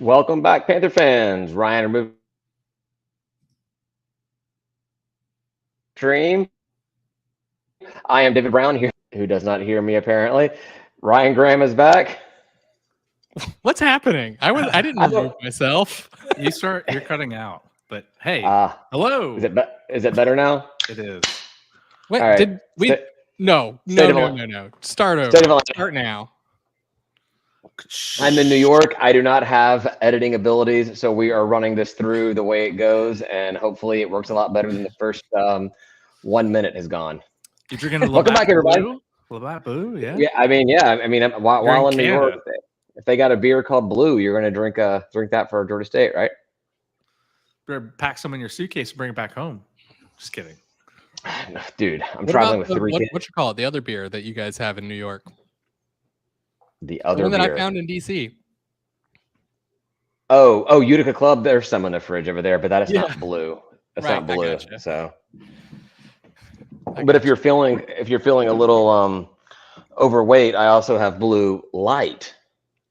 Welcome back, Panther fans. Ryan removed stream. I am David Brown here, who does not hear me apparently. Ryan Graham is back. What's happening? I didn't remove myself. You're cutting out. But hey, hello. Is it better now? It is. What All right. did we? No. Start over. Start now. I'm in New York. I do not have editing abilities, so we are running this through the way it goes, and hopefully it works a lot better than the first 1 minute has gone. You're drinking Welcome back, everybody. Labatt Blue, yeah. Yeah, I mean, while in New York, if they got a beer called Blue, you're going to drink that for Georgia State, right? Better pack some in your suitcase and bring it back home. Just kidding. Dude, I'm traveling with three kids. What you call it? The other beer that you guys have in New York. The other one that beer I found in DC. Oh, Utica Club. There's some in the fridge over there, but that is not blue. That's not blue. Gotcha. So, but if you're feeling a little overweight, I also have Blue Light.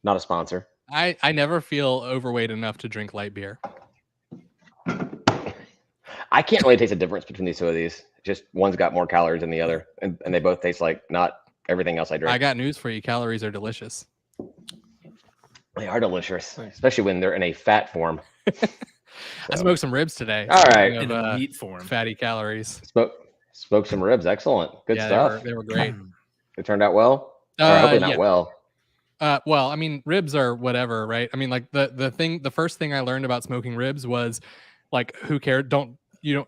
Not a sponsor. I never feel overweight enough to drink light beer. I can't really taste the difference between these two of these. Just one's got more calories than the other, and they both taste like not everything else I drink. I got news for you. Calories are delicious. They are delicious, especially when they're in a fat form. I smoked some ribs today. All right. In a meat form. Fatty calories. Spoke some ribs. Excellent. Good stuff. They were great. They turned out well? Hopefully not well. Well, I mean, ribs are whatever, right? I mean, like the first thing I learned about smoking ribs was like, who cares? It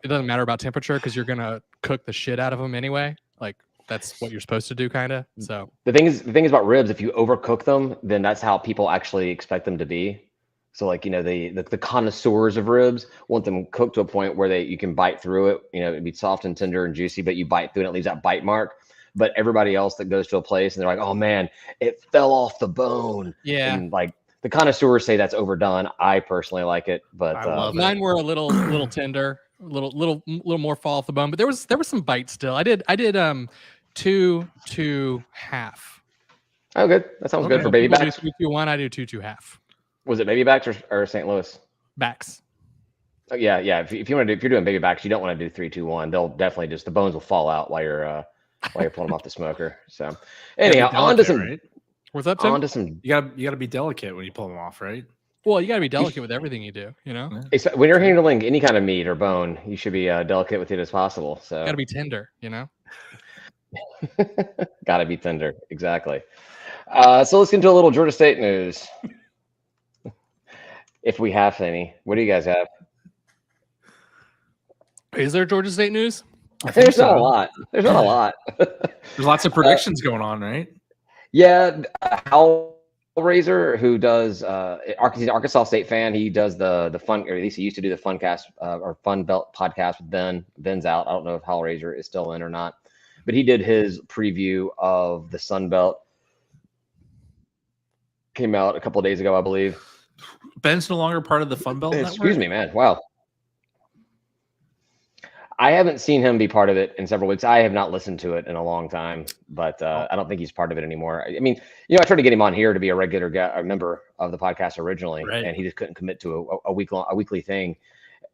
doesn't matter about temperature because you're going to cook the shit out of them anyway. Like, that's what you're supposed to do, kind of. So the thing is about ribs, if you overcook them, then that's how people actually expect them to be. So like, the connoisseurs of ribs want them cooked to a point where you can bite through it. It'd be soft and tender and juicy, but you bite through and it leaves that bite mark. But everybody else that goes to a place and they're like, oh man, it fell off the bone. Yeah. And like the connoisseurs say that's overdone. I personally like it, but mine were a little tender, a little more fall off the bone. But there was some bite still. I did 2.5. Oh, good. That sounds good for baby backs. 3-2-1. I do 2.5. Was it baby backs or St. Louis? Backs. Oh, yeah. If you're doing baby backs, you don't want to do 3-2-1. They'll definitely the bones will fall out while you're pulling them off the smoker. So anyhow, on to some. Right? What's up, Tim? On to some. You gotta be delicate when you pull them off, right? Well, you gotta be delicate with everything you do. When you're handling any kind of meat or bone, you should be delicate with it as possible. So gotta be tender. Gotta be tender. Exactly. So let's get into a little Georgia State news. If we have any, what do you guys have? Is there Georgia State news? There's not a lot. There's not a lot. There's lots of predictions going on, right? Yeah, Hellraiser, who does he's an Arkansas State fan. He does the fun, or at least he used to do the Funcast or Fun Belt podcast with Ben. Ben's out. I don't know if Hellraiser is still in or not, but he did his preview of the Sun Belt. Came out a couple of days ago, I believe. Ben's no longer part of the Fun Belt Network? Excuse me, man. Wow. I haven't seen him be part of it in several weeks. I have not listened to it in a long time, but I don't think he's part of it anymore. I mean, I tried to get him on here to be a regular a member of the podcast originally, and he just couldn't commit to a weekly thing.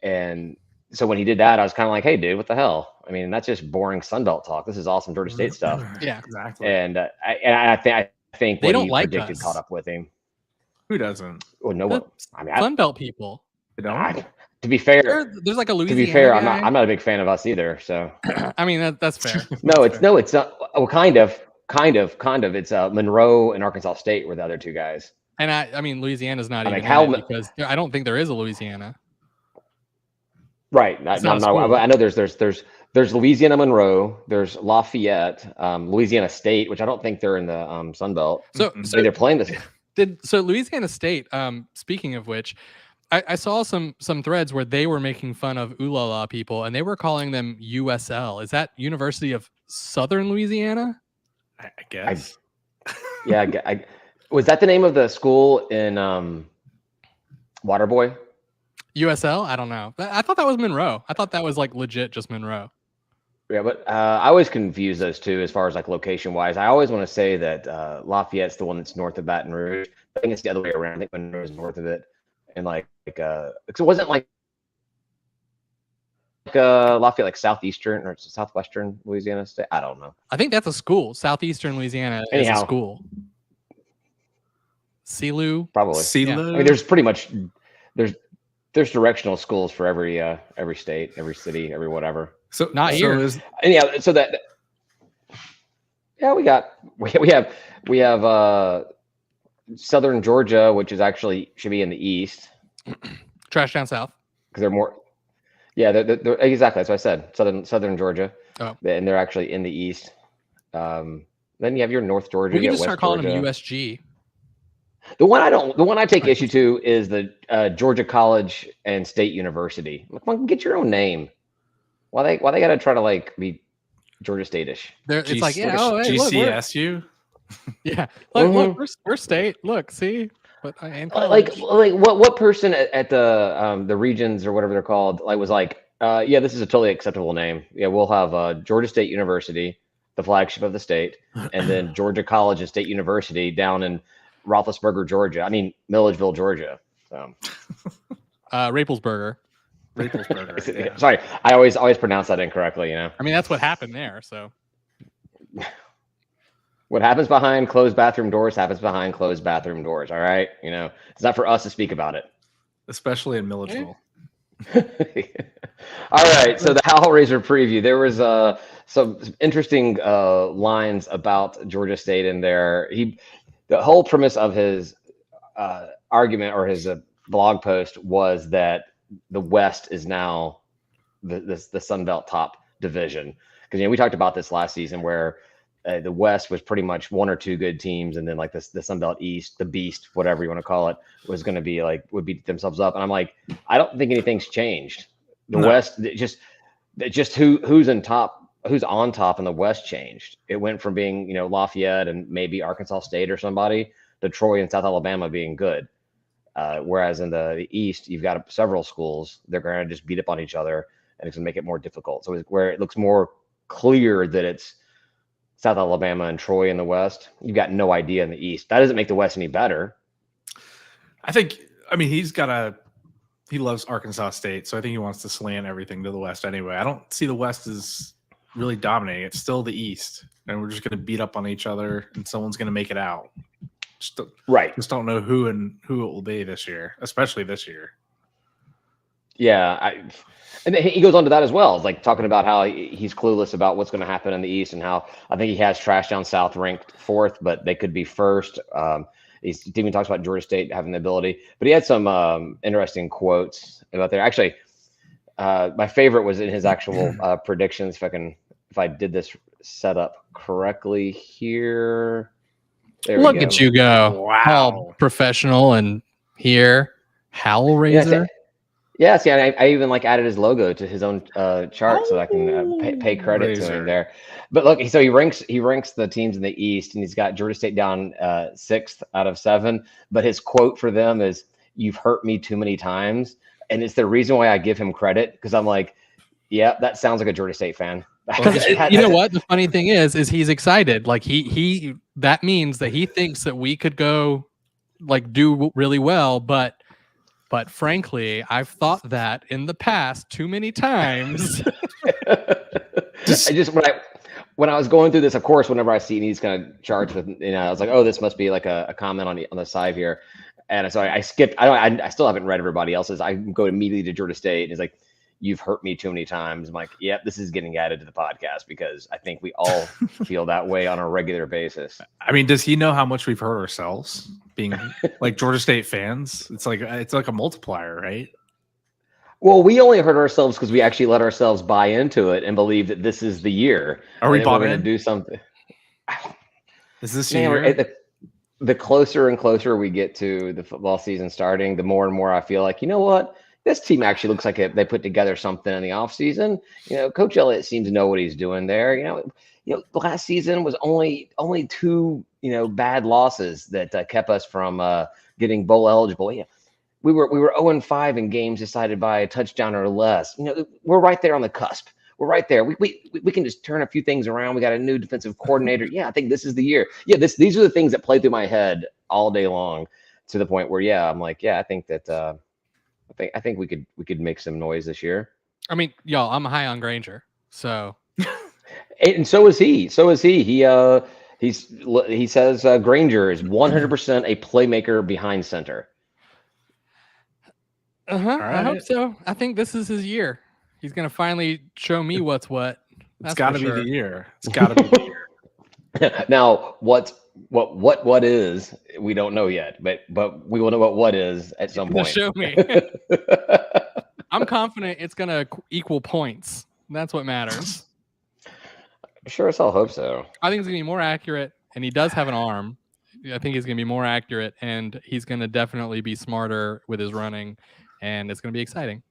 And so when he did that, I was kind of like, hey, dude, what the hell? I mean, that's just boring Sunbelt talk. This is awesome Georgia State stuff. Yeah, exactly. And I think they what don't he like predicted us. Caught up with him. Who doesn't? Well, no one. I mean, Sunbelt people. They don't. To be fair, there's like a Louisiana. To be fair, guy. I'm not a big fan of us either. So I mean that's fair. It's not. Well, kind of. It's Monroe and Arkansas State were the other two guys. And I mean Louisiana's not even because I don't think there is a Louisiana. Right. I know there's Louisiana Monroe. There's Lafayette, Louisiana State, which I don't think they're in the Sun Belt. So they're playing this. So Louisiana State. Speaking of which. I saw some threads where they were making fun of Oolala people, and they were calling them USL. Is that University of Southern Louisiana? I guess. Was that the name of the school in Waterboy? USL? I don't know. I thought that was Monroe. I thought that was like legit just Monroe. Yeah, but I always confuse those two as far as like location wise. I always want to say that Lafayette's the one that's north of Baton Rouge. I think it's the other way around. I think Monroe is north of it. and it wasn't like Lafayette, like southeastern or southwestern Louisiana State. I don't know. I think that's a school. Southeastern Louisiana is a school. CELU, probably. CELU. I mean, there's pretty much there's directional schools for every state, every city, every whatever. So not here. So that we have Southern Georgia, which is actually should be in the east. Trash down south because they're more. Yeah, they're exactly. That's what I said. Southern Georgia, and they're actually in the east. Then you have your North Georgia. We can just start calling them USG. The one I take issue to is the Georgia College and State University. Come on, get your own name. Why they got to try to be Georgia State-ish? It's like hey, GCSU. Look, yeah, look, we're state. Look, see. But what person at the regions or whatever they're called was yeah, this is a totally acceptable name. Yeah, we'll have Georgia State University, the flagship of the state, and then Georgia College and State University down in Roethlisberger, Georgia. I mean Milledgeville, Georgia. So Raplesburger. Yeah. Sorry, I always pronounce that incorrectly. I mean that's what happened there. So. What happens behind closed bathroom doors happens behind closed bathroom doors. All right. It's not for us to speak about it. Especially in Milledgeville. All right. So the Hellraiser preview, there was some interesting lines about Georgia State in there. The whole premise of his argument or his blog post was that the West is now the Sun Belt top division. Because, we talked about this last season where the West was pretty much one or two good teams, and then the Sun Belt East, the Beast, whatever you want to call it, was going to be would beat themselves up. And I'm like, I don't think anything's changed. The West, just who's on top in the West changed. It went from being Lafayette and maybe Arkansas State or somebody to Troy and South Alabama being good. Whereas in the East, you've got several schools. They're going to just beat up on each other, and it's going to make it more difficult. So where it looks more clear that it's South Alabama and Troy in the West, you've got no idea in the East. That doesn't make the West any better. He loves Arkansas State, so I think he wants to slant everything to the West anyway. I don't see the West as really dominating. It's still the East, and we're just going to beat up on each other, and someone's going to make it out. Just don't know who it will be this year, especially this year. Yeah, and he goes on to that as well. It's talking about how he's clueless about what's going to happen in the East and how I think he has Trash Down South ranked 4th, but they could be 1st. He even talks about Georgia State having the ability, but he had some interesting quotes about there. Actually, my favorite was in his actual predictions. If I did this setup correctly here. Look at you go. Wow. All professional and here. Hellraiser. Yeah, see, I even added his logo to his own chart so I can pay credit to him there. But look, so he ranks the teams in the East, and he's got Georgia State down 6th out of 7. But his quote for them is, "You've hurt me too many times," and it's the reason why I give him credit because I'm like, yeah, that sounds like a Georgia State fan. You know what? The funny thing is he's excited. He that means that he thinks that we could go do really well, but frankly, I've thought that in the past too many times. When I was going through this, of course, whenever I see these kind of charts with, I was like, oh, this must be a comment on the side here. And so I skipped. I still haven't read everybody else's. I go immediately to Georgia State, and it's like, "You've hurt me too many times." I'm like, yep, this is getting added to the podcast because I think we all feel that way on a regular basis. I mean, does he know how much we've hurt ourselves being Georgia State fans? It's like a multiplier, right? Well, we only hurt ourselves because we actually let ourselves buy into it and believe that this is the year. Are we bought in? We're going to do something. Is this year? The closer and closer we get to the football season starting, the more and more I feel like, you know what? This team actually looks like they put together something in the offseason. Coach Elliott seems to know what he's doing there. Last season was only 2, bad losses that kept us from getting bowl eligible. Yeah. We were 0-5 in games decided by a touchdown or less. We're right there on the cusp. We're right there. We can just turn a few things around. We got a new defensive coordinator. Yeah, I think this is the year. Yeah, these are the things that play through my head all day long. to the point where, yeah, I'm like, yeah, I think that I think we could make some noise this year. I mean, y'all, I'm high on Granger, so. And so is he. So is he. He says Granger is 100% a playmaker behind center. Right. I hope so. I think this is his year. He's gonna finally show me what's what. It's got to be the year. It's got to be the year. Now, what is, we don't know yet, but we will know what is at some point. Show me. I'm confident it's gonna equal points. That's what matters. Sure as hell hope so. I think it's gonna be more accurate, and he does have an arm. I think he's gonna be more accurate, and he's gonna definitely be smarter with his running, and it's gonna be exciting.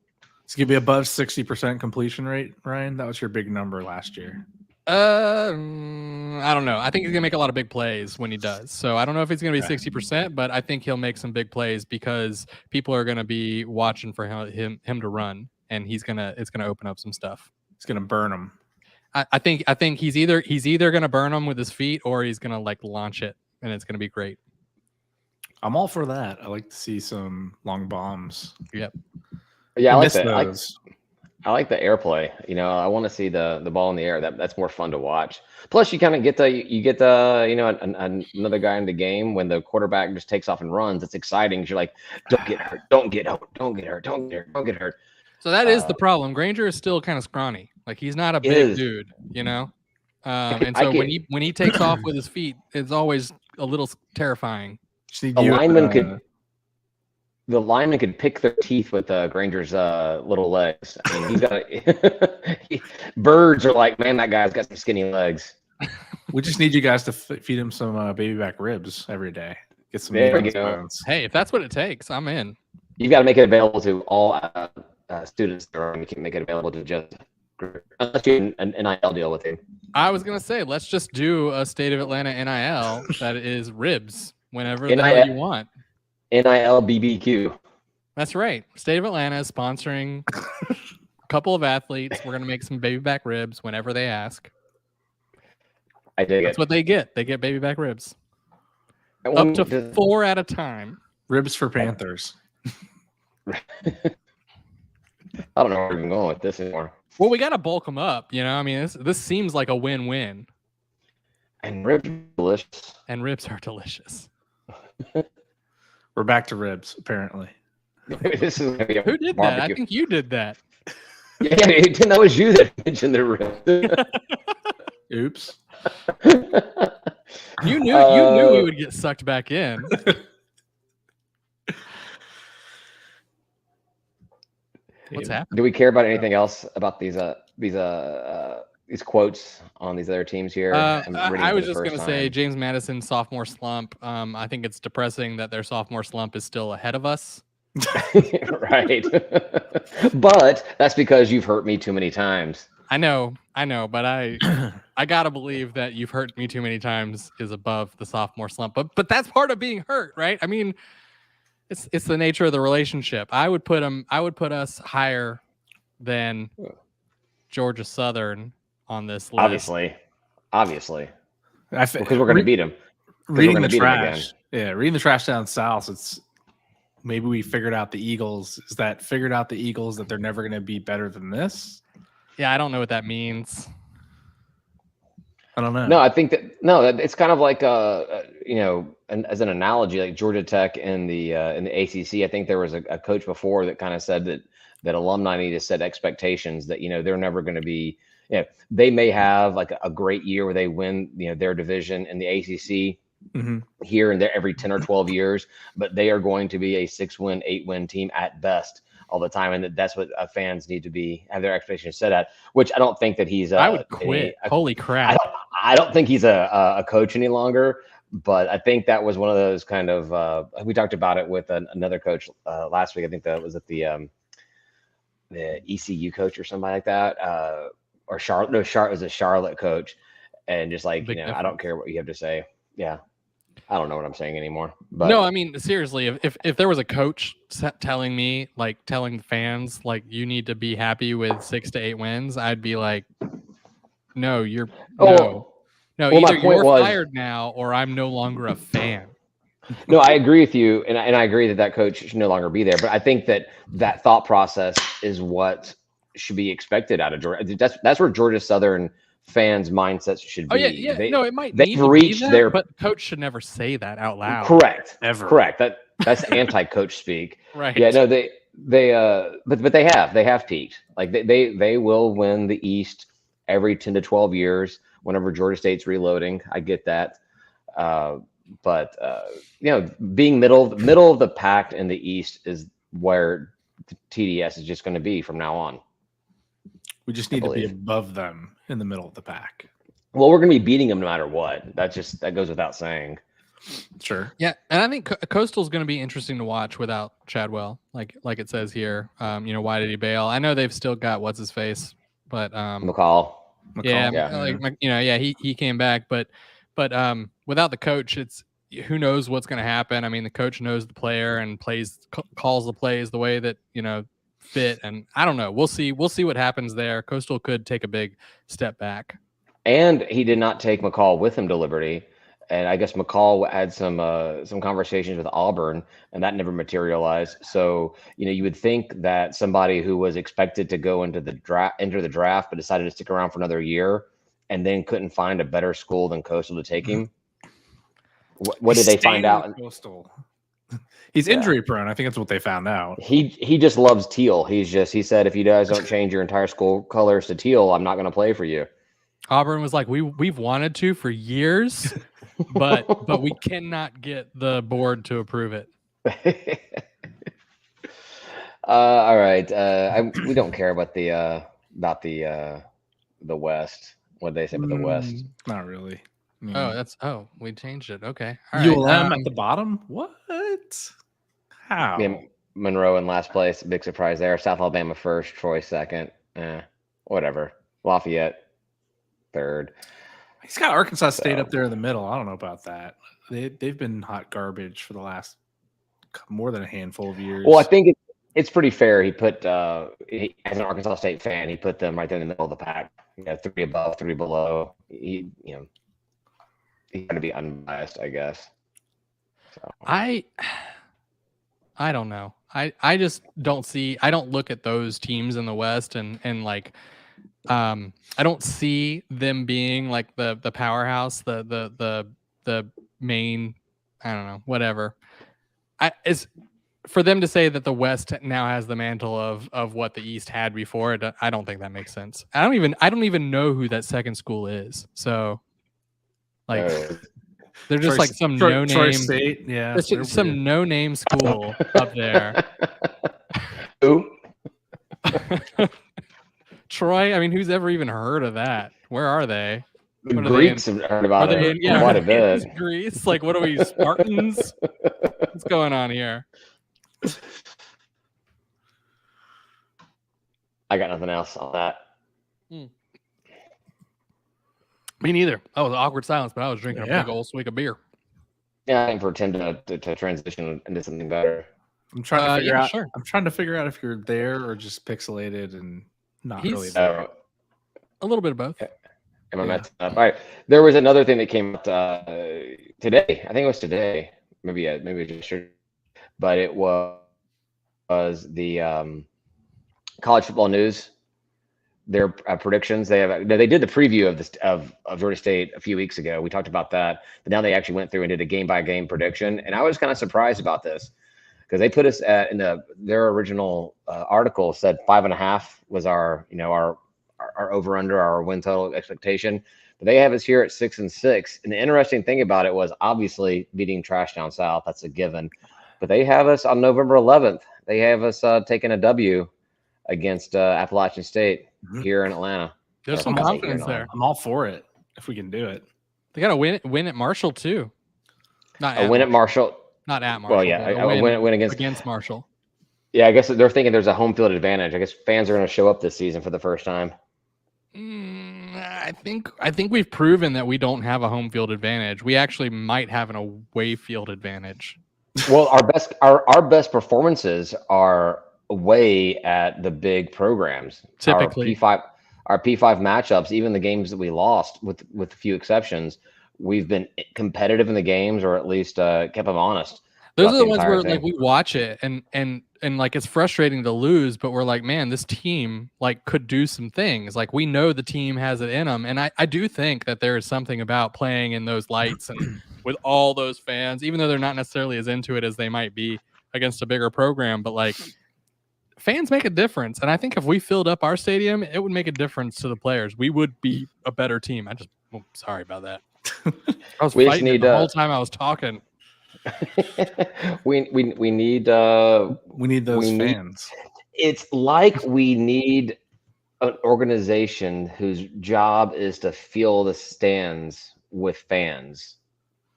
It's gonna be above 60% completion rate, Ryan. That was your big number last year. I don't know. I think he's gonna make a lot of big plays when he does. So I don't know if it's gonna be 60%, but I think he'll make some big plays because people are gonna be watching for him to run, and it's gonna open up some stuff. He's gonna burn them. I think he's either gonna burn them with his feet or he's gonna like launch it, and it's gonna be great. I'm all for that. I like to see some long bombs. Yep. Yeah, I like that. I like the airplay. You know, I want to see the ball in the air. That's more fun to watch. Plus, you kind of get another guy in the game when the quarterback just takes off and runs. It's exciting. You're like, don't get hurt, don't get hurt, don't get hurt, don't get hurt. So that is the problem. Granger is still kind of scrawny. Like he's not a big dude, you know. And so when he takes off with his feet, it's always a little terrifying. The lineman could pick their teeth with Granger's little legs. I mean, he's got birds are like, man, that guy's got some skinny legs. We just need you guys to feed him some baby back ribs every day. Get some bones. Hey, if that's what it takes, I'm in. You've got to make it available to all students, or you can make it available to just unless you an NIL deal with him. I was gonna say, let's just do a State of Atlanta NIL that is ribs whenever the hell you want. NIL BBQ. That's right. State of Atlanta is sponsoring a couple of athletes. We're gonna make some baby back ribs whenever they ask. I dig it. That's what they get. They get baby back ribs. Up to 4 at a time. Ribs for Panthers. I don't know where we're even going with this anymore. Well, we got to bulk them up. You know, I mean, this seems like a win-win. And ribs are delicious. And ribs are delicious. We're back to ribs, apparently. This is gonna be a Who did barbecue. that? I think you did that. Yeah, that was you that mentioned the ribs. Oops. You knew we would get sucked back in. What's happening? Do we care about anything else about these quotes on these other teams here? I was just going to say James Madison sophomore slump. I think it's depressing that their sophomore slump is still ahead of us. Right. But that's because you've hurt me too many times. I know, but I gotta believe that you've hurt me too many times is above the sophomore slump. But that's part of being hurt, right? I mean, it's the nature of the relationship. I would put us higher than Georgia Southern on this list. Obviously. Because we're going to beat them. Reading the trash. Yeah, reading the trash down south, it's maybe we figured out the Eagles. Is that figured out the Eagles that they're never going to be better than this? Yeah, I don't know what that means. I don't know. No, I think that it's kind of like as an analogy, like Georgia Tech in the ACC. I think there was a coach before that kind of said that alumni need to set expectations that they're never going to be. They may have like a great year where they win their division in the ACC here and there every 10 or 12 years, but they are going to be a 6-win, 8-win team at best all the time, and that's what fans need to have their expectations set at. Which I don't think that he's. I would quit. Holy crap! I don't think he's a coach any longer. But I think that was one of those kind of. We talked about it with another coach last week. I think that was at the ECU coach or somebody like that, or Charlotte. No, Charlotte was a Charlotte coach, and just like I don't care what you have to say. Yeah. I don't know what I'm saying anymore. But no, I mean, seriously, if there was a coach telling me, like telling fans, like you need to be happy with 6 to 8 wins, I'd be like, no, either you're fired now or I'm no longer a fan. No, I agree with you, and I agree that coach should no longer be there. But I think that thought process is what should be expected out of Georgia. That's where Georgia Southern fans' mindsets should be. Oh yeah. No, it might they've need to reached be that, their but coach should never say that out loud. correct. Ever. Correct. That's anti-coach speak. Right. Yeah. No. But they have peaked. Like they will win the East every 10 to 12 years whenever Georgia State's reloading. I get that. But being middle of the pack in the East is where the TDS is just going to be from now on. We just need to be above them in the middle of the pack. Well, we're going to be beating them no matter what. That goes without saying. Sure. Yeah, and I think Coastal's going to be interesting to watch without Chadwell. Like it says here. Why did he bail? I know they've still got what's his face, but McCall. Yeah. He came back, but without the coach, it's who knows what's going to happen. I mean, the coach knows the player and calls the plays the way that fit, and I don't know. We'll see what happens there. Coastal could take a big step back. And he did not take McCall with him to Liberty, and I guess McCall had some conversations with Auburn, and that never materialized. So you would think that somebody who was expected to go enter the draft, but decided to stick around for another year, and then couldn't find a better school than Coastal to take him. What did they find out? Coastal. He's injury prone. I think that's what they found out. He just loves teal. He said, if you guys don't change your entire school colors to teal, I'm not going to play for you. Auburn was like, we've wanted to for years, but we cannot get the board to approve it. All right. We don't care about the West. What they say about the West? Not really. We changed it. Okay. All right. ULM at the bottom? What? How? Yeah, Monroe in last place. Big surprise there. South Alabama first. Troy second. Whatever. Lafayette third. He's got Arkansas State up there in the middle. I don't know about that. They've been hot garbage for the last more than a handful of years. Well, I think it's pretty fair. He put as an Arkansas State fan, he put them right there in the middle of the pack. 3 above, 3 below. He's going to be unbiased, I guess. So. I don't know. I just don't see. I don't look at those teams in the West and like. I don't see them being like the powerhouse, the main. I don't know. Whatever. It's for them to say that the West now has the mantle of what the East had before. I don't think that makes sense. I don't even know who that second school is. So, like, they're just like some no name. State, yeah. It's just some no name school up there. Who? Troy. I mean, who's ever even heard of that? Where are they? The Greeks have heard about it quite a bit. Greece? Like, what are we, Spartans? What's going on here? I got nothing else on that. Me neither. That was awkward silence, but I was drinking a big old swig of beer. Yeah, I think for Tim to transition into something better. I'm trying to figure out. Sure. I'm trying to figure out if you're there or just pixelated and not really there. A little bit of both. Am I messed up? All right. There was another thing that came out today. I think it was today. Maybe just sure. But it was the college football news. Their predictions. They did the preview of Georgia State a few weeks ago. We talked about that, but now they actually went through and did a game by game prediction. And I was kind of surprised about this because they put us in their original article said 5.5 was our over under our win total expectation. But they have us here at 6-6. And the interesting thing about it was obviously beating trash down south. That's a given. But they have us on November 11th. They have us taking a W against Appalachian State here in Atlanta. There's some confidence there. I'm all for it if we can do it. They got to win at Marshall too. Not a win at Marshall. Not at Marshall. Well, yeah, a win against Marshall. Yeah, I guess they're thinking there's a home field advantage. I guess fans are going to show up this season for the first time. I think we've proven that we don't have a home field advantage. We actually might have an away field advantage. Well, our best performances are away at the big programs. Typically, our P5 matchups, even the games that we lost, with a few exceptions, we've been competitive in the games, or at least kept them honest. Those are the ones where like we watch it and like it's frustrating to lose, but we're like, man, this team like could do some things. Like we know the team has it in them, and I do think that there is something about playing in those lights and with all those fans, even though they're not necessarily as into it as they might be against a bigger program, but like fans make a difference. And I think if we filled up our stadium, it would make a difference to the players. We would be a better team. Sorry about that. I was fighting the whole time I was talking. we need those fans. It's like we need an organization whose job is to fill the stands with fans.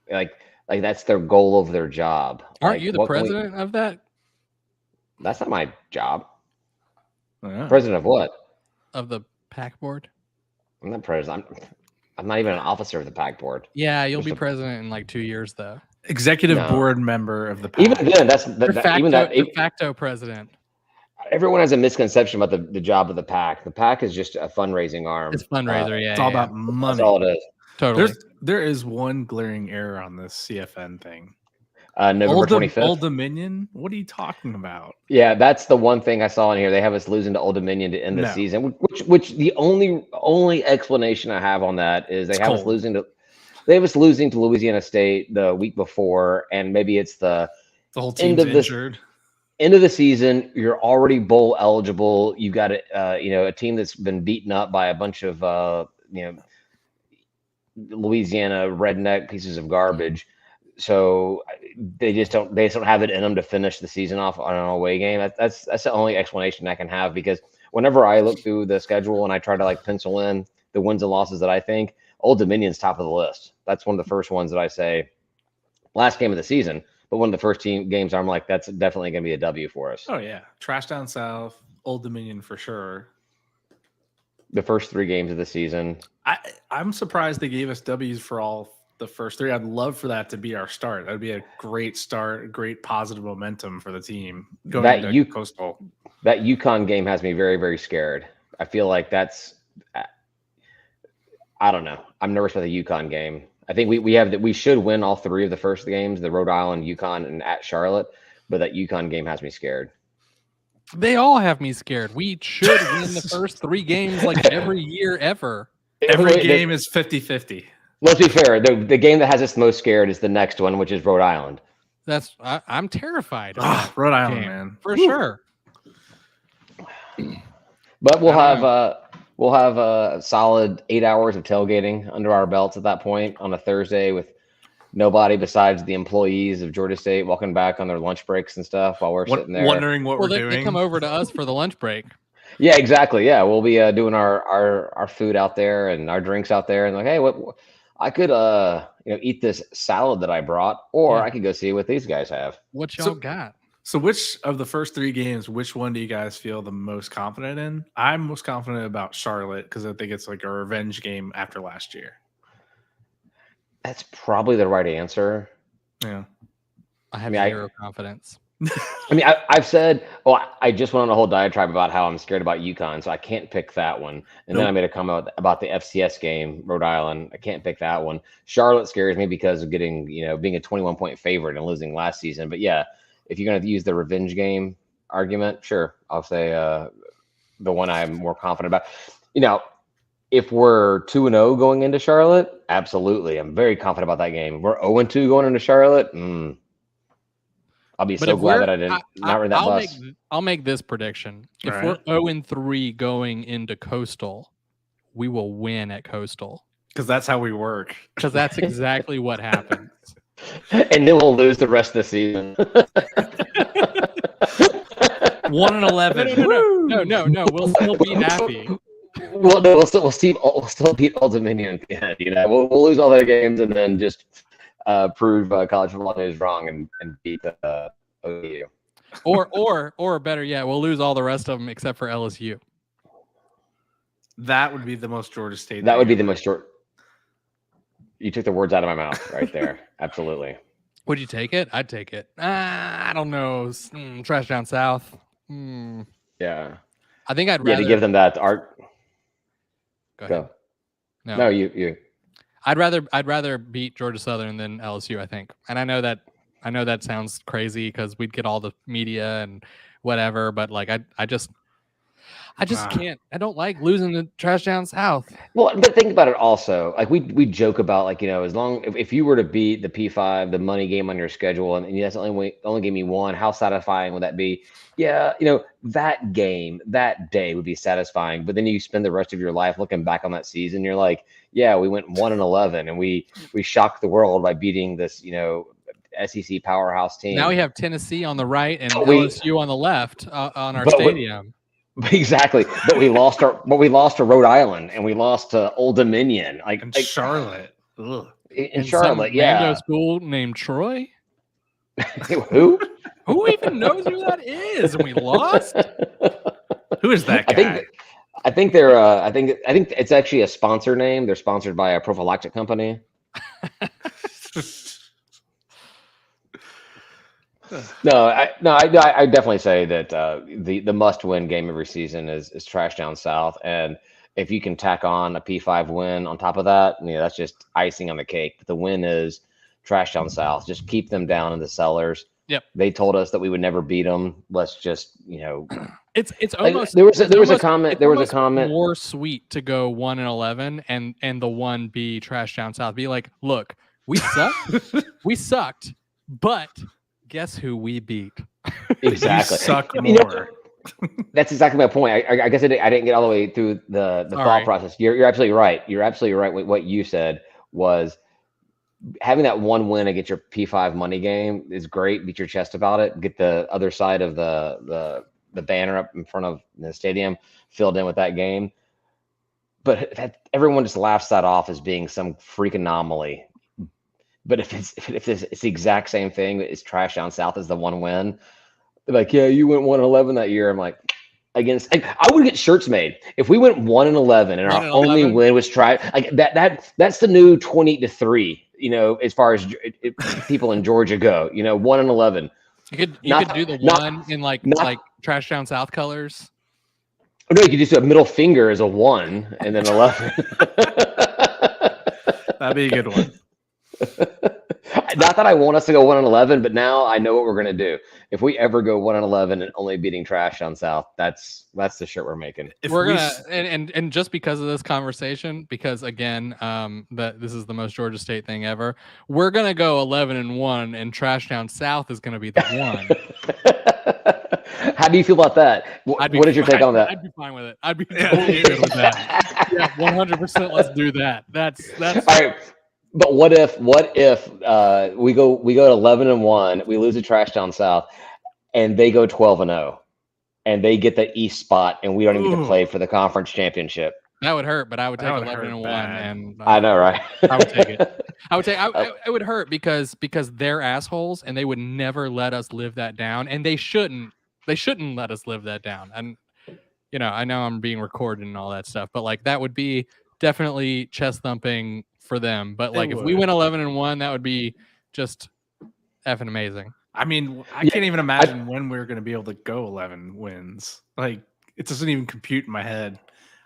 Like that's their goal of their job. Aren't you the president of that? That's not my job. President of what? Of the PAC board? I'm not president. I'm not even an officer of the PAC board. Yeah, you'll be president in like 2 years, though. Executive board member of the PAC. Even then, that's de facto president. Everyone has a misconception about the job of the PAC. The PAC is just a fundraising arm. It's fundraiser, It's all about money. That's all it is. Totally. There is one glaring error on this CFN thing. November 25th. Old Dominion? What are you talking about? Yeah, that's the one thing I saw in here. They have us losing to Old Dominion to end the season, which the only explanation I have on that is they have us losing to Louisiana State the week before, and maybe it's the whole team's injured. End of the season, you're already bowl eligible. You've got a team that's been beaten up by a bunch of Louisiana redneck pieces of garbage. So they just don't have it in them to finish the season off on an away game. That's the only explanation I can have, because whenever I look through the schedule and I try to like pencil in the wins and losses that I think, Old Dominion's top of the list. That's one of the first ones that I say last game of the season, but one of the first games I'm like, that's definitely going to be a W for us. Oh yeah. Trash down south, Old Dominion for sure. The first 3 games of the season. I'm surprised they gave us W's for all the first 3. I'd love for that to be our start. That'd be a great start, great positive momentum for the team going into Coastal. That UConn game has me very, very scared. I feel like that's, I don't know. I'm nervous about the UConn game. I think we should win all 3 of the first games, the Rhode Island, UConn, and at Charlotte, but that UConn game has me scared. They all have me scared. We should win the first 3 games like every year ever. Every game is 50-50. Let's be fair. The game that has us most scared is the next one, which is Rhode Island. I'm terrified. Rhode Island, man, for sure. But we'll have a solid 8 hours of tailgating under our belts at that point on a Thursday, with nobody besides the employees of Georgia State walking back on their lunch breaks and stuff while we're sitting there wondering what we're doing. They come over to us for the lunch break. Yeah, exactly. Yeah, we'll be doing our food out there and our drinks out there, and like, hey, what I could eat this salad that I brought, or I could go see what these guys have. What y'all got? So which of the first 3 games, which one do you guys feel the most confident in? I'm most confident about Charlotte because I think it's like a revenge game after last year. That's probably the right answer. Yeah. I have zero confidence. I mean, I've said, I just went on a whole diatribe about how I'm scared about UConn, so I can't pick that one. And then I made a comment about the FCS game, Rhode Island. I can't pick that one. Charlotte scares me because of getting, being a 21-point favorite and losing last season. But yeah, if you're going to use the revenge game argument, sure, I'll say the one I'm more confident about. If we're 2-0 going into Charlotte, absolutely, I'm very confident about that game. If we're 0-2 going into Charlotte, I'll be so glad that I didn't not run that bus. I'll make this prediction. If we're 0-3 going into Coastal, we will win at Coastal. Because that's how we work. Because that's exactly what happens. And then we'll lose the rest of the season. 1-11. No. We'll still be happy. Well, no, we'll still beat Old Dominion at the end. We'll lose all their games and then just prove college football is wrong and beat OU. Or better yet, we'll lose all the rest of them except for LSU. That would be the most Georgia State. That would be the most Georgia. You took the words out of my mouth right there. Absolutely. Would you take it? I'd take it. I don't know. Trash down south. Yeah. I think I'd rather to give them that art. Go ahead. No, you. I'd rather beat Georgia Southern than LSU, I think. And I know that sounds crazy because we'd get all the media and whatever, but like I just can't. I don't like losing to Trash Down South. Well, but think about it also. Like we joke about, like, as long if you were to beat the P5, the money game on your schedule, and that's only gave me one, how satisfying would that be? Yeah, that game, that day would be satisfying. But then you spend the rest of your life looking back on that season. You're like, yeah, we went 1-11, and we shocked the world by beating this, SEC powerhouse team. Now we have Tennessee on the right and LSU on the left on our stadium. Exactly, but we lost to Rhode Island, and we lost to Old Dominion, like Charlotte. Ugh. In Charlotte, rando school named Troy. Who? Who even knows who that is? And we lost. Who is that guy? I think they're. I think it's actually a sponsor name. They're sponsored by a prophylactic company. No, I definitely say that the must-win game every season is Trash Down South, and if you can tack on a P5 win on top of that, that's just icing on the cake. But the win is Trash Down South. Just keep them down in the cellars. Yep. They told us that we would never beat them. Let's just, It's almost there was a comment more sweet to go 1-11 and the one be Trash Down South. Be like, look, we sucked, but guess who we beat? Exactly. You suck more. That's exactly my point. I guess I didn't get all the way through the thought process. You're absolutely right. You're absolutely right. What you said was having that one win against your P5 money game is great. Beat your chest about it. Get the other side of the banner up in front of the stadium filled in with that game. But everyone just laughs that off as being some freak anomaly. But if it's the exact same thing, it's Trash Down South as the one win. They're like, yeah, you went 1-11 that year. I'm like, I would get shirts made if we went 1-11 and our only win was that's the new 20-3. As far as people in Georgia go, 1-11. You could do the one in like Trash Down South colors. Oh, no, you could just do a middle finger as a 1 and then 11. That'd be a good one. Not that I want us to go 1-11, but now I know what we're going to do. If we ever go 1-11 and only beating Trash Down South, that's the shirt we're making. And just because of this conversation, because again, that this is the most Georgia State thing ever, we're gonna go 11-1, and Trash Down South is gonna be the one. How do you feel about that? What is your take on that? I'd be fine with it. I'd be totally good with that. Yeah, 100%. Let's do that. That's all right. But what if we go to 11-1, we lose to Trash Down South, and they go 12-0, and they get the East spot, and we don't even get to play for the conference championship? That would hurt, but I would take 11-1, and I know, right? I would take it. It would hurt because they're assholes, and they would never let us live that down, and they shouldn't let us live that down. And I know I'm being recorded and all that stuff, but like that would be definitely chest thumping for them. But like if we went 11-1, that would be just effing amazing. I mean, I can't even imagine when we're going to be able to go 11 wins. Like, it doesn't even compute in my head.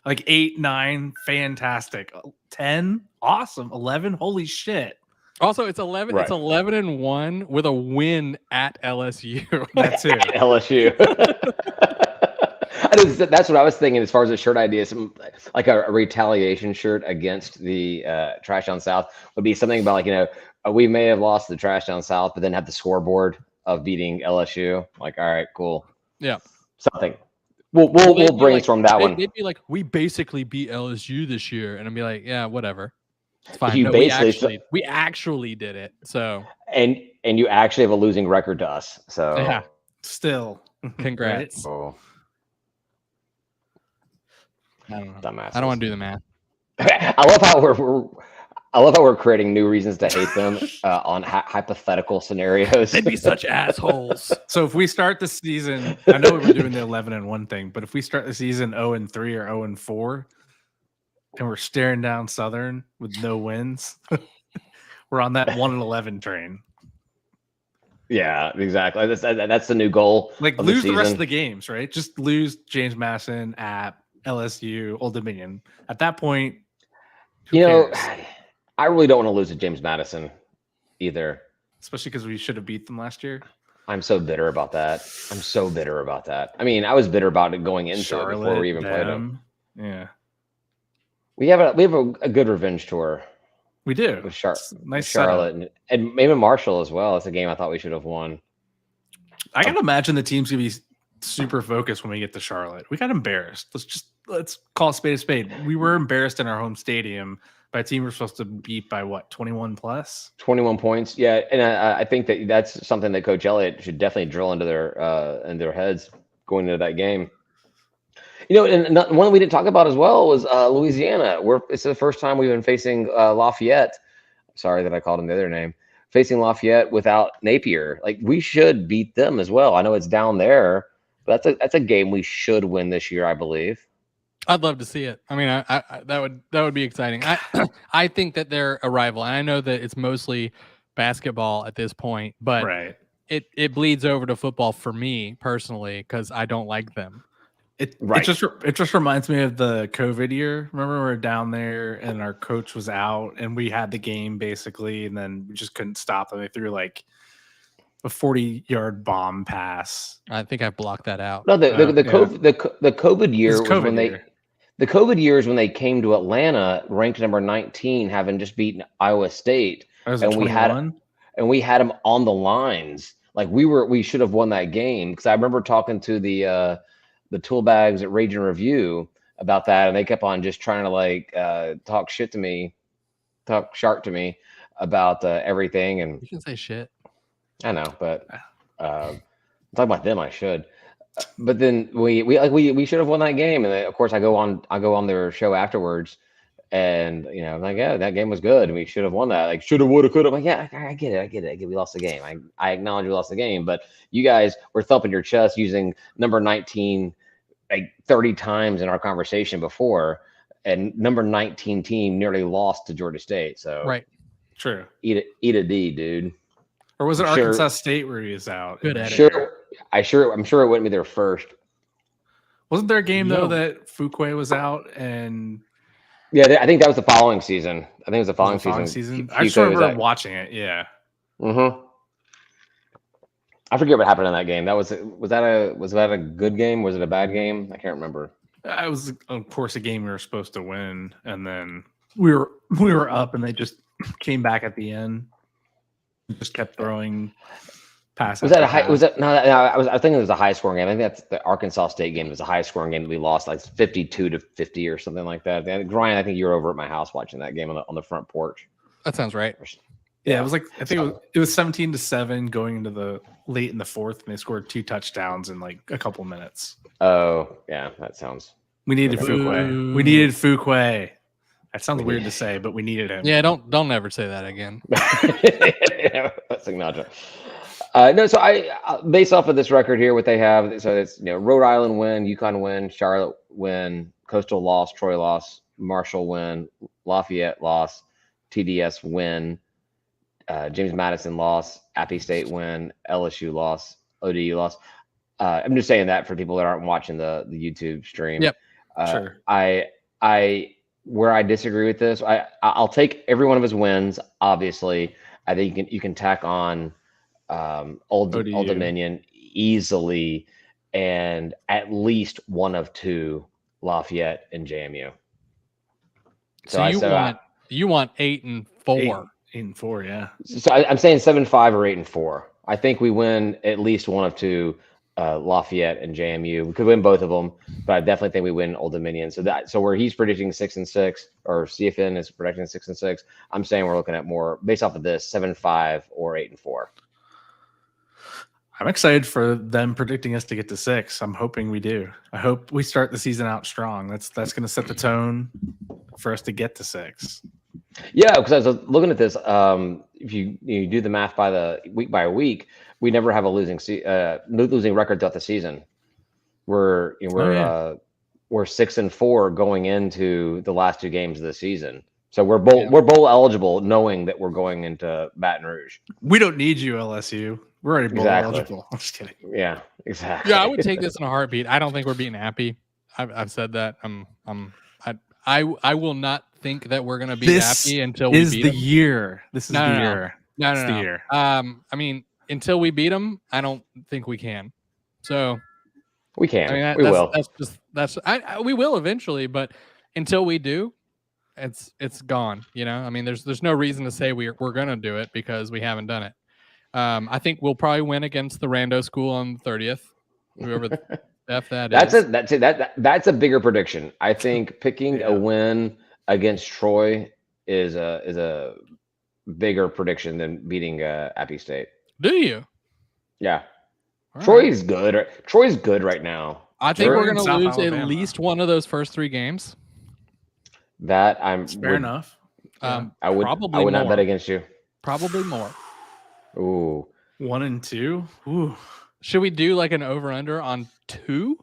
Like 8, 9, fantastic. 10, awesome. 11, holy shit. Also, it's 11. Right. It's 11-1 with a win at LSU. That's it. At LSU. That's what I was thinking as far as the shirt idea. Like a retaliation shirt against the Trash Down South would be something about we may have lost the Trash Down South, but then have the scoreboard of beating LSU. Like, all right, cool. Yeah, something. We'll brainstorm that one. They'd be like, we basically beat LSU this year, and I'd be like, yeah, whatever. It's fine. We actually did it. So and you actually have a losing record to us. So yeah, still, congrats. Right? Oh. I don't know. Dumbasses. I don't want to do the math. I love how we're creating new reasons to hate them on hypothetical scenarios. They'd be such assholes. So if we start the season, I know we're doing the 11-1 thing, but if we start the season 0-3 or 0-4, and we're staring down Southern with no wins, we're on that 1-11 train. Yeah, exactly. That's the new goal. Like lose the rest of the games, right? Just lose James Madison, App, LSU, Old Dominion. At that point, who cares? I really don't want to lose to James Madison either. Especially because we should have beat them last year. I'm so bitter about that. I mean, I was bitter about it going into Charlotte, it before we even played them. Yeah. We have a good revenge tour. We do. With nice Charlotte and maybe Marshall as well. It's a game I thought we should have won. I can imagine the team's gonna be super focused when we get to Charlotte. We got embarrassed. Let's call a spade a spade. We were embarrassed in our home stadium by a team we're supposed to beat by what, 21 plus? 21 points. Yeah, and I think that's something that Coach Elliott should definitely drill into their heads going into that game. You know, and one we didn't talk about as well was Louisiana. It's the first time we've been facing Lafayette. Sorry that I called him the other name. Facing Lafayette without Napier. Like, we should beat them as well. I know it's down there, but that's a game we should win this year, I believe. I'd love to see it. I mean, I that would be exciting. I think that they're a rival, and I know that it's mostly basketball at this point, but it bleeds over to football for me personally because I don't like them. It just reminds me of the COVID year. Remember we were down there and our coach was out and we had the game basically, and then we just couldn't stop them. They threw like a 40-yard bomb pass. I think I blocked that out. No, the COVID year was when the COVID years when they came to Atlanta ranked number 19, having just beaten Iowa State, and we had them on the lines. Like we should have won that game because I remember talking to the tool bags at Raging Review about that, and they kept on just trying to talk shark to me about everything. And you can say shit. I know, but talking about them, I should. But then we should have won that game, and then, of course I go on their show afterwards, and I'm like, yeah, that game was good, and we should have won that. Like, should have, would have, could have. Like, yeah, I get it. We lost the game. I acknowledge we lost the game, but you guys were thumping your chest using number 19 like 30 times in our conversation before, and number 19 team nearly lost to Georgia State. So right, true. Eat a D, dude. Or was it Arkansas State where he was out? Good at it. I'm sure it wouldn't be there first. Wasn't there a game though that Fuquay was out and? Yeah, I think that was the following season. I think it was the following season. I just remember watching it. Yeah. Mm-hmm. I forget what happened in that game. Was that a good game? Was it a bad game? I can't remember. It was, of course, a game we were supposed to win, and then we were up, and they just came back at the end. Just kept throwing passes. Was that a high? Was that no? I was thinking it was a high scoring game. I think that's the Arkansas State game. It was a high scoring game that we lost like 52-50 or something like that. And Ryan, I think you were over at my house watching that game on the front porch. That sounds right. Yeah, it was like I think it was 17-7 going into the late in the fourth, and they scored 2 touchdowns in like a couple minutes. Oh yeah, that sounds. We needed Fuquay. That sounds weird to say, but we needed him. Yeah, don't ever say that again. That's Sinatra. No, so I based off of this record here, what they have, so it's Rhode Island win, UConn win, Charlotte win, Coastal loss, Troy loss, Marshall win, Lafayette loss, TDS win, James Madison loss, Appy State win, LSU loss, ODU loss. I'm just saying that for people that aren't watching the YouTube stream. Yep. Sure. Where I disagree with this, I'll take every one of his wins. Obviously, I think you can tack on Old Dominion easily, and at least one of 2 Lafayette and JMU. So you want 8-4. 8-4, yeah. So I'm saying 7-5 or 8-4. I think we win at least one of 2. Lafayette and JMU. We could win both of them, but I definitely think we win Old Dominion. So where he's predicting 6-6, or CFN is predicting 6-6, I'm saying we're looking at more based off of this 7-5 or 8-4. I'm excited for them predicting us to get to 6. I'm hoping we do. I hope we start the season out strong. That's going to set the tone for us to get to 6. Yeah, because I was looking at this. If you do the math by the week by week, we never have a losing record throughout the season. We're 6-4 going into the last 2 games of the season. So we're bowl eligible, knowing that we're going into Baton Rouge. We don't need you, LSU. We're already bowl eligible. I'm just kidding. Yeah, exactly. Yeah, I would take this in a heartbeat. I don't think we're being happy. I've said that. I will not think that we're gonna beat Appy until we beat them. This is the year. No. The year. I mean, until we beat them, I don't think we can. So we can. I mean, we will. We will eventually, but until we do, it's gone. You know, I mean, there's no reason to say we're gonna do it because we haven't done it. I think we'll probably win against the rando school on the 30th. Whoever the F that is. That's a bigger prediction. I think picking a win against Troy is a bigger prediction than beating Appy State. Do you? Yeah. All Troy's good. Troy's good right now. I think we're going to lose Alabama. At least one of those first 3 games. Fair enough. I would not bet against you. Probably more. Ooh. 1 and 2. Ooh. Should we do like an over/under on 2?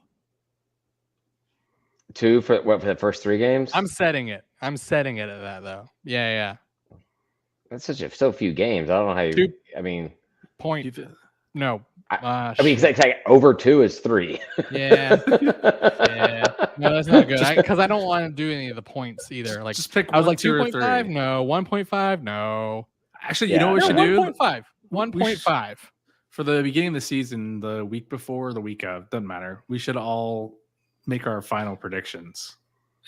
2 for the first 3 games? I'm setting it at that though. Yeah. That's so few games. I don't know how you. 2 I mean, point. No. I mean, exactly. Over 2 is 3. Yeah. No, that's not good. Because I don't want to do any of the points either. Like, just pick. I was like 2.5. No. 1.5. No. Actually, you know what we should do? 1.5. 1.5 for the beginning of the season, the week before, the week of, doesn't matter. We should all make our final predictions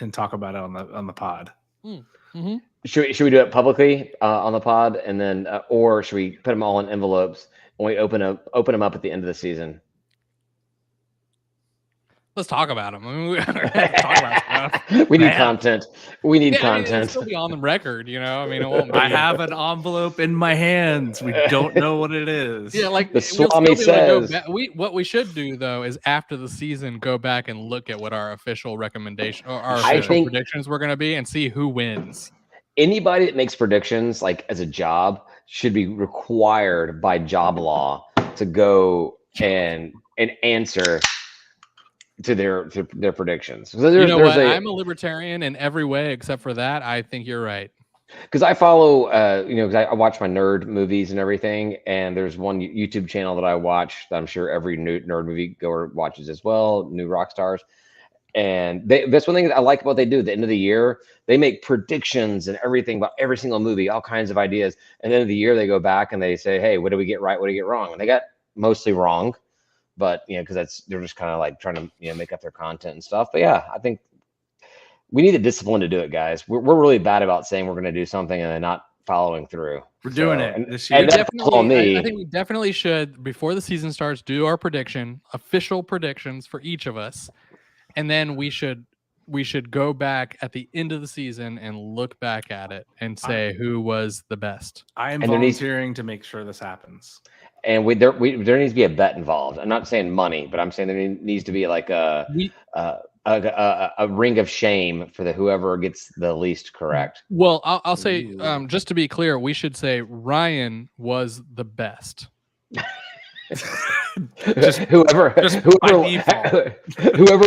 and talk about it on the pod. Mm-hmm. Should we do it publicly on the pod, and then or should we put them all in envelopes when we open them up at the end of the season? Let's talk about them. I mean, we talk about stuff. We need content. We need content. I mean, it'll still be on the record, you know. I mean, it won't be. I have an envelope in my hands. We don't know what it is. Yeah, like the Swami says. What we should do though is after the season, go back and look at what our official recommendation or our official predictions were going to be, and see who wins. Anybody that makes predictions, like as a job, should be required by job law to go and answer to their predictions. So you know what? I'm a libertarian in every way except for that. I think you're right. Because I follow, because I watch my nerd movies and everything, and there's one YouTube channel that I watch that I'm sure every new nerd movie goer watches as well, New Rock Stars. And that's one thing that I like about what they do. At the end of the year, they make predictions and everything about every single movie, all kinds of ideas. And then at the end of the year, they go back and they say, hey, what did we get right? What did we get wrong? And they got mostly wrong. But because they're just kind of like trying to make up their content and stuff. But yeah, I think we need the discipline to do it, guys. We're really bad about saying we're going to do something and then not following through. We're doing it this year. I think we definitely should, before the season starts, do our official predictions for each of us, and then we should go back at the end of the season and look back at it and say who was the best. I am volunteering to make sure this happens. And there needs to be a bet involved. I'm not saying money, but I'm saying there needs to be like a ring of shame for whoever gets the least correct. Well, I'll say, just to be clear, we should say Ryan was the best. whoever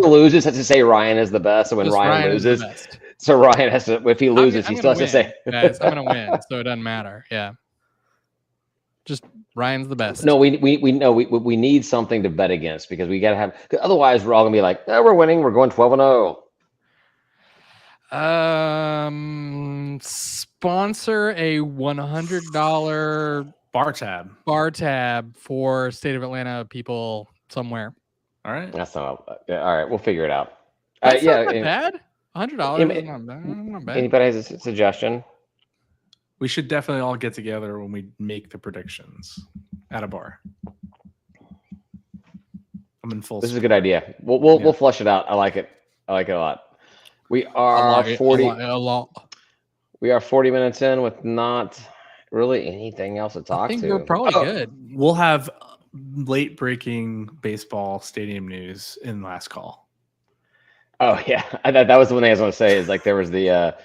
loses has to say Ryan is the best. So when Ryan loses, so Ryan has to. If he loses, he still has to say, "Guys, I'm gonna win," so it doesn't matter. Yeah. Just Ryan's the best. No, we need something to bet against because we gotta have. Otherwise, we're all gonna be like, "Oh, we're winning. We're going 12-0." Sponsor a $100 bar tab for State of Atlanta people somewhere. All right, that's not. All right, we'll figure it out. That's not bad. $100 not bad. Anybody has a suggestion? We should definitely all get together when we make the predictions at a bar. I'm in full. This is a good idea. We'll flush it out. I like it. I like it a lot. We are 40. We are 40 minutes in with not really anything else to talk I think to. We're probably good. We'll have late breaking baseball stadium news in last call. Oh yeah, that was the one thing I was going to say. Is like there was the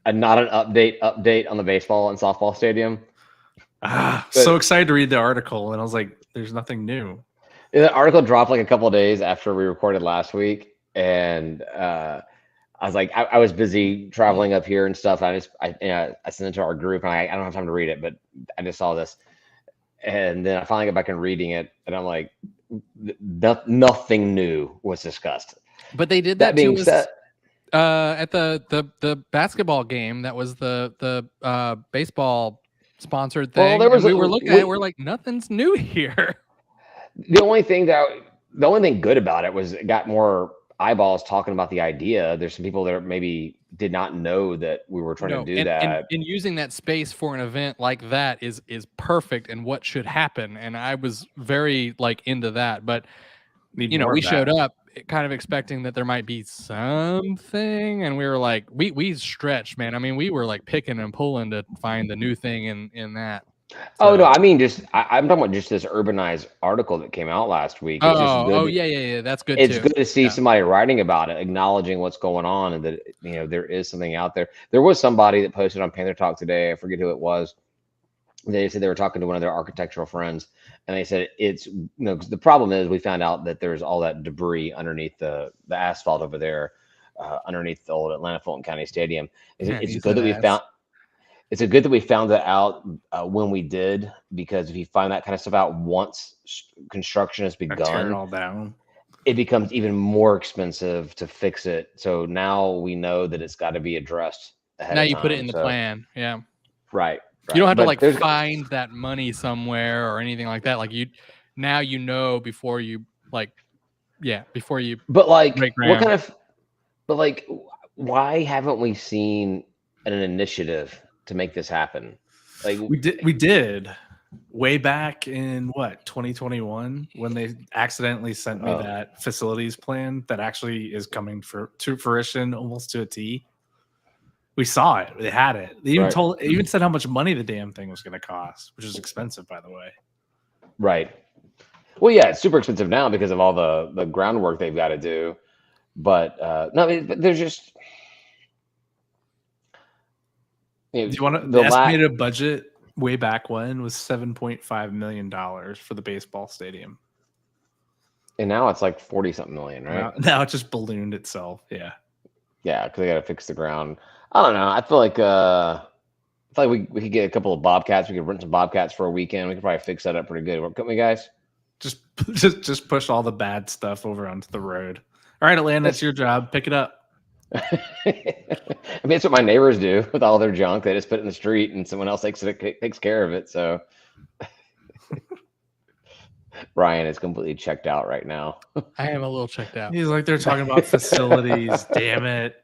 not an update on the baseball and softball stadium. So excited to read the article, and I was like, "There's nothing new." The article dropped like a couple of days after we recorded last week, and I was like, I was busy traveling up here and stuff. I sent it to our group, and I don't have time to read it, but I just saw this, and then I finally got back and reading it, and I'm like, nothing new was discussed. But they did that being said. At the basketball game, that was the baseball sponsored thing. Well, we were looking at it, we're like, nothing's new here. The only thing good about it was it got more eyeballs talking about the idea. There's some people that maybe did not know that we were trying to do that. And using that space for an event like that is perfect and what should happen. And I was very like into that, but we showed up kind of expecting that there might be something, and we were like, we stretched, man. I mean, we were like picking and pulling to find the new thing in that. Oh no, I mean I'm talking about just this urbanized article that came out last week. It's just good. Yeah, that's good. It's good to see somebody writing about it, acknowledging what's going on, and that there is something out there. There was somebody that posted on Panther Talk today. I forget who it was. They said they were talking to one of their architectural friends, and they said it's because the problem is we found out that there's all that debris underneath the asphalt over there, underneath the old Atlanta Fulton County Stadium. It's good that we found. It's good that we found that out when we did, because if you find that kind of stuff out once construction has begun, tear it all down, it becomes even more expensive to fix it. So now we know that it's got to be addressed ahead now of you time. put it in the plan. Yeah. Right. You don't have to find that money somewhere or anything like that. Like before you before you. But why haven't we seen an initiative to make this happen? Like we did way back in 2021 when they accidentally sent me that facilities plan that actually is coming to fruition almost to a T. We saw it. They had it. They even said how much money the damn thing was going to cost, which is expensive, by the way. Right. Well, yeah, it's super expensive now because of all the groundwork they've got to do. But but there's just. Do you want to? The estimated budget way back when was $7.5 million for the baseball stadium, and now it's like 40-something million, right? Now it just ballooned itself. Yeah, because they got to fix the ground. I don't know. I feel like we could get a couple of Bobcats. We could rent some Bobcats for a weekend. We could probably fix that up pretty good. Couldn't we, guys? Just push all the bad stuff over onto the road. All right, Atlanta, that's your job. Pick it up. I mean, it's what my neighbors do with all their junk. They just put it in the street, and someone else takes care of it. So Ryan is completely checked out right now. I am a little checked out. He's like, they're talking about facilities. Damn it.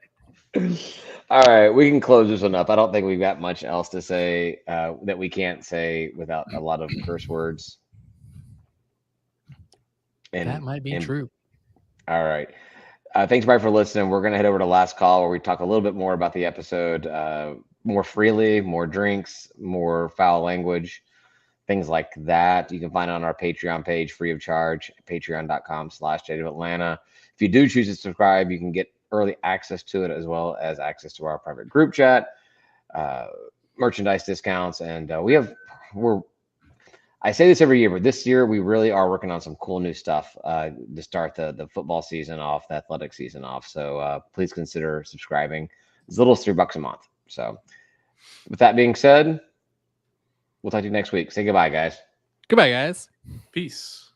All right, we can close this one up. I don't think we've got much else to say that we can't say without a lot of curse words. And that might be true. All right. Thanks, everybody, for listening. We're going to head over to Last Call, where we talk a little bit more about the episode, more freely, more drinks, more foul language, things like that. You can find it on our Patreon page, free of charge, patreon.com/JWAtlanta. If you do choose to subscribe, you can get early access to it, as well as access to our private group chat, merchandise discounts, and I say this every year, but this year we really are working on some cool new stuff to start the football season off, the athletic season off. So please consider subscribing. As little as $3 a month. So with that being said, we'll talk to you next week. Say goodbye, guys. Goodbye, guys. Peace.